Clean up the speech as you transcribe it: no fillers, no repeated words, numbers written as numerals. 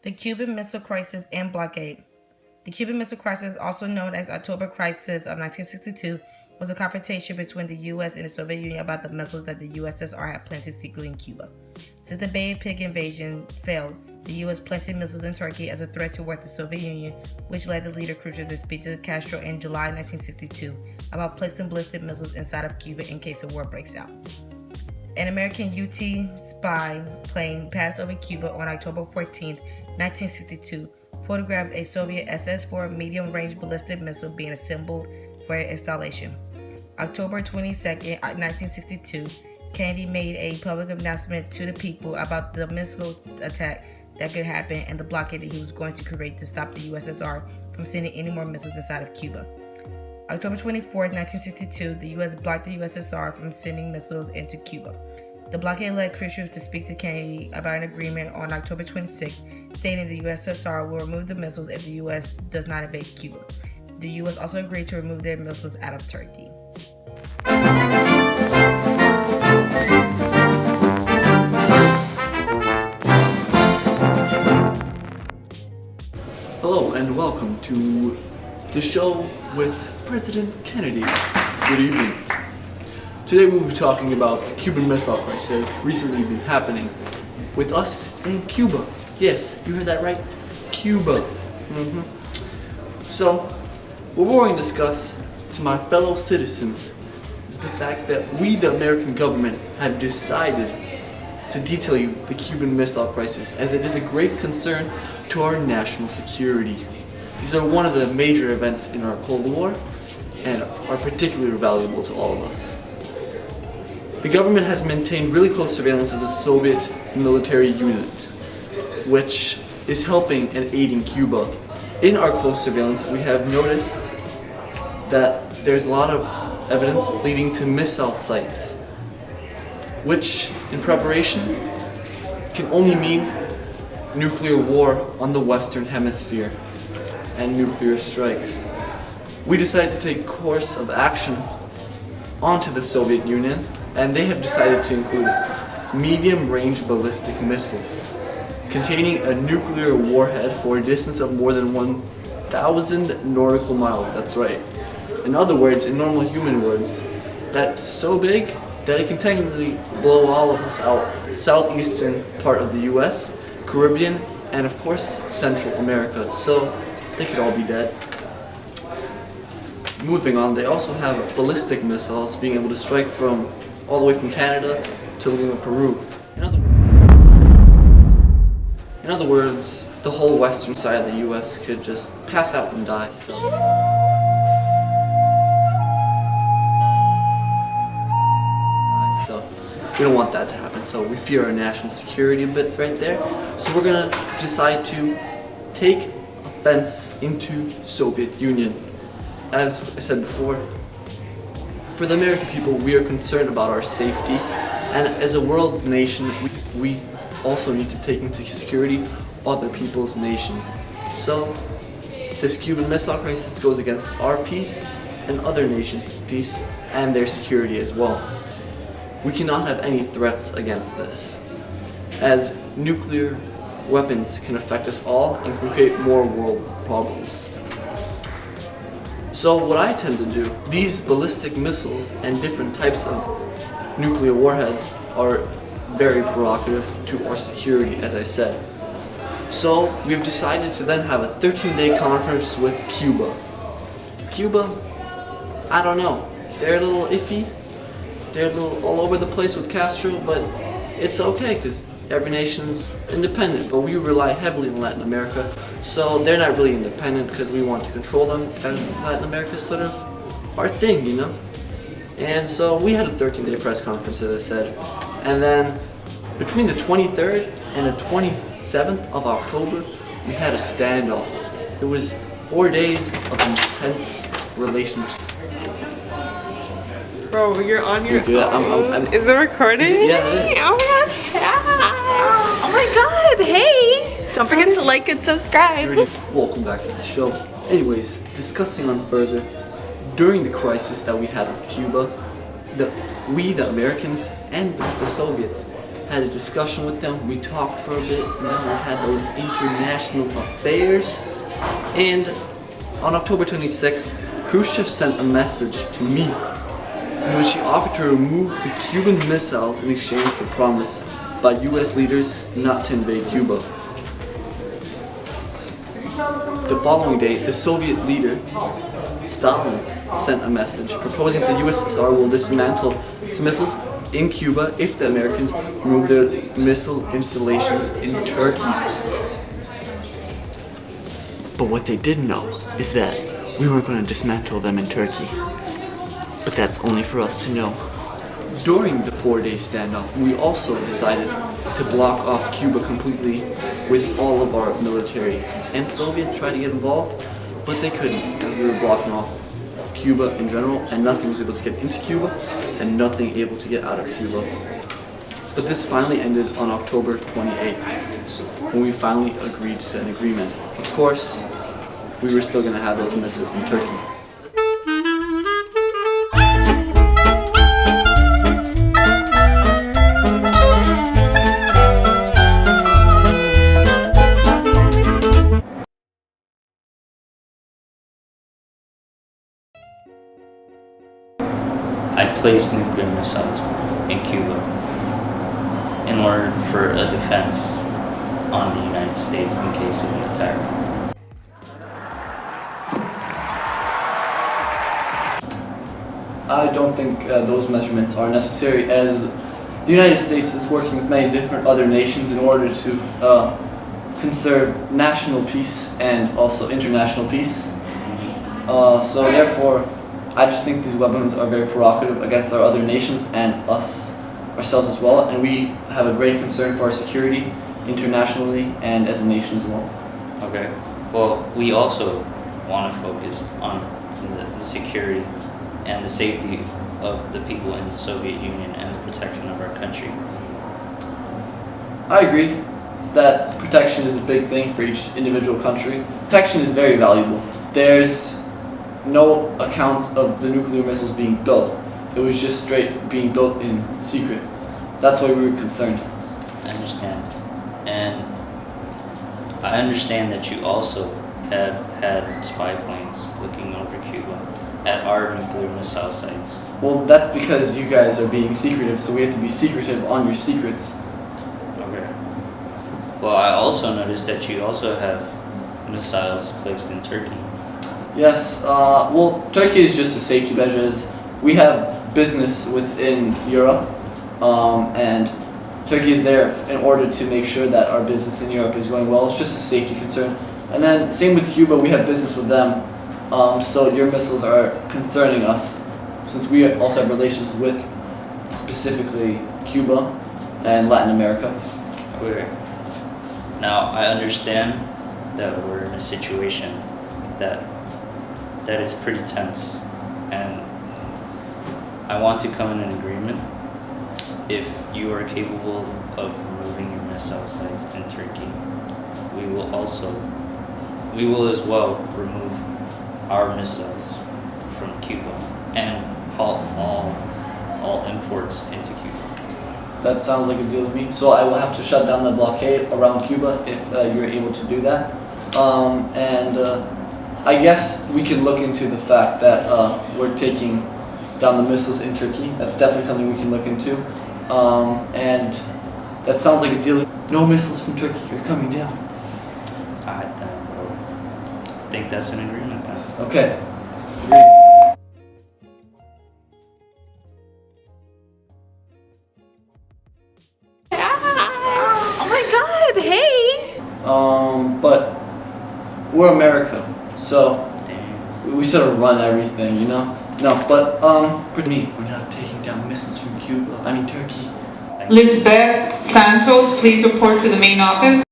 The Cuban Missile Crisis and Blockade. The Cuban Missile Crisis, also known as October Crisis of 1962, was a confrontation between the U.S. and the Soviet Union about the missiles that the USSR had planted secretly in Cuba. Since the Bay of Pig invasion failed, the U.S. planted missiles in Turkey as a threat towards the Soviet Union, which led the leader Khrushchev to speak to Castro in July 1962 about placing ballistic missiles inside of Cuba in case a war breaks out. An American UT spy plane passed over Cuba on October 14, 1962, photographed a Soviet SS-4 medium-range ballistic missile being assembled for installation. October 22, 1962, Kennedy made a public announcement to the people about the missile attack that could happen and the blockade that he was going to create to stop the USSR from sending any more missiles inside of Cuba. October 24, 1962, the U.S. blocked the USSR from sending missiles into Cuba. The blockade led Khrushchev to speak to Kennedy about an agreement on October 26, stating the USSR will remove the missiles if the U.S. does not invade Cuba. The U.S. also agreed to remove their missiles out of Turkey. Hello and welcome to the show with President Kennedy. Good evening. Today we'll be talking about the Cuban Missile Crisis recently been happening with us in Cuba. Yes, you heard that right? Cuba. So, what we're going to discuss to my fellow citizens is the fact that we, the American government, have decided to detail you the Cuban Missile Crisis, as it is a great concern to our national security. These are one of the major events in our Cold War and are particularly valuable to all of us. The government has maintained really close surveillance of the Soviet military unit, which is helping and aiding Cuba. In our close surveillance, we have noticed that there's a lot of evidence leading to missile sites, which in preparation can only mean nuclear war on the Western Hemisphere and nuclear strikes. We decided to take course of action onto the Soviet Union, and they have decided to include medium-range ballistic missiles containing a nuclear warhead for a distance of more than 1,000 nautical miles. That's right. In other words, in normal human words, that's so big that it can technically blow all of us out. Southeastern part of the US, Caribbean, and of course Central America. So they could all be dead. Moving on, they also have ballistic missiles being able to strike from all the way from Canada to Lima, Peru. In other words, the whole western side of the US could just pass out and die. So we don't want that to happen. So we fear our national security a bit right there. So we're gonna decide to take offense into Soviet Union. As I said before, for the American people, we are concerned about our safety, and as a world nation, we also need to take into security other people's nations. So this Cuban Missile Crisis goes against our peace and other nations' peace and their security as well. We cannot have any threats against this, as nuclear weapons can affect us all and can create more world problems. So what I tend to do, these ballistic missiles and different types of nuclear warheads are very provocative to our security, as I said. So we've decided to then have a 13-day conference with Cuba. Cuba, I don't know, they're a little iffy, they're a little all over the place with Castro, but it's okay because every nation's independent, but we rely heavily on Latin America, so they're not really independent because we want to control them, as Latin America is sort of our thing, you know? And so we had a 13-day press conference, as I said, and then between the 23rd and the 27th of October, we had a standoff. It was 4 days of intense relations. Bro, you're on your phone. I'm, is it recording? Yeah, it is. Oh my god. Oh my god, hey! Don't forget to like and subscribe. Welcome back to the show. Anyways, discussing on further, during the crisis that we had with Cuba, we, the Americans, and the Soviets had a discussion with them. We talked for a bit, and then we had those international affairs. And on October 26th, Khrushchev sent a message to me in which he offered to remove the Cuban missiles in exchange for promise by US leaders not to invade Cuba. The following day, the Soviet leader, Stalin, sent a message proposing that the USSR will dismantle its missiles in Cuba if the Americans remove their missile installations in Turkey. But what they didn't know is that we weren't going to dismantle them in Turkey. But that's only for us to know. During the 4-day standoff, we also decided to block off Cuba completely with all of our military. And Soviet tried to get involved, but they couldn't, because we were blocking off Cuba in general, and nothing was able to get into Cuba, and nothing able to get out of Cuba. But this finally ended on October 28th, when we finally agreed to an agreement. Of course, we were still going to have those missiles in Turkey. I placed nuclear missiles in Cuba in order for a defense on the United States in case of an attack. I don't think those measurements are necessary, as the United States is working with many different other nations in order to conserve national peace and also international peace. So therefore, I just think these weapons are very provocative against our other nations and ourselves as well, and we have a great concern for our security internationally and as a nation as well. Okay. Well, we also want to focus on the security and the safety of the people in the Soviet Union and the protection of our country. I agree that protection is a big thing for each individual country. Protection is very valuable. There's no accounts of the nuclear missiles being built. It was just straight being built in secret. That's why we were concerned. I understand. And I understand that you also have had spy planes looking over Cuba at our nuclear missile sites. Well, that's because you guys are being secretive, so we have to be secretive on your secrets. Okay. Well, I also noticed that you also have missiles placed in Turkey. Yes, well, Turkey is just a safety measure. We have business within Europe, and Turkey is there in order to make sure that our business in Europe is going well. It's just a safety concern. And then same with Cuba, we have business with them, so your missiles are concerning us, since we also have relations with specifically Cuba and Latin America. Okay. Now, I understand that we're in a situation that is pretty tense, and I want to come in an agreement. If you are capable of removing your missile sites in Turkey, we will as well remove our missiles from Cuba and halt all imports into Cuba. That sounds like a deal to me. So I will have to shut down the blockade around Cuba if you're able to do that. I guess we can look into the fact that we're taking down the missiles in Turkey. That's definitely something we can look into. And that sounds like a deal. No missiles from Turkey are coming down. I think that's an agreement then. Okay. Oh my god, hey! But we're America, so Damn. we sort of run everything, you know? No, but for me, we're not taking down missiles from Turkey. Lisbeth Santos, please report to the main office.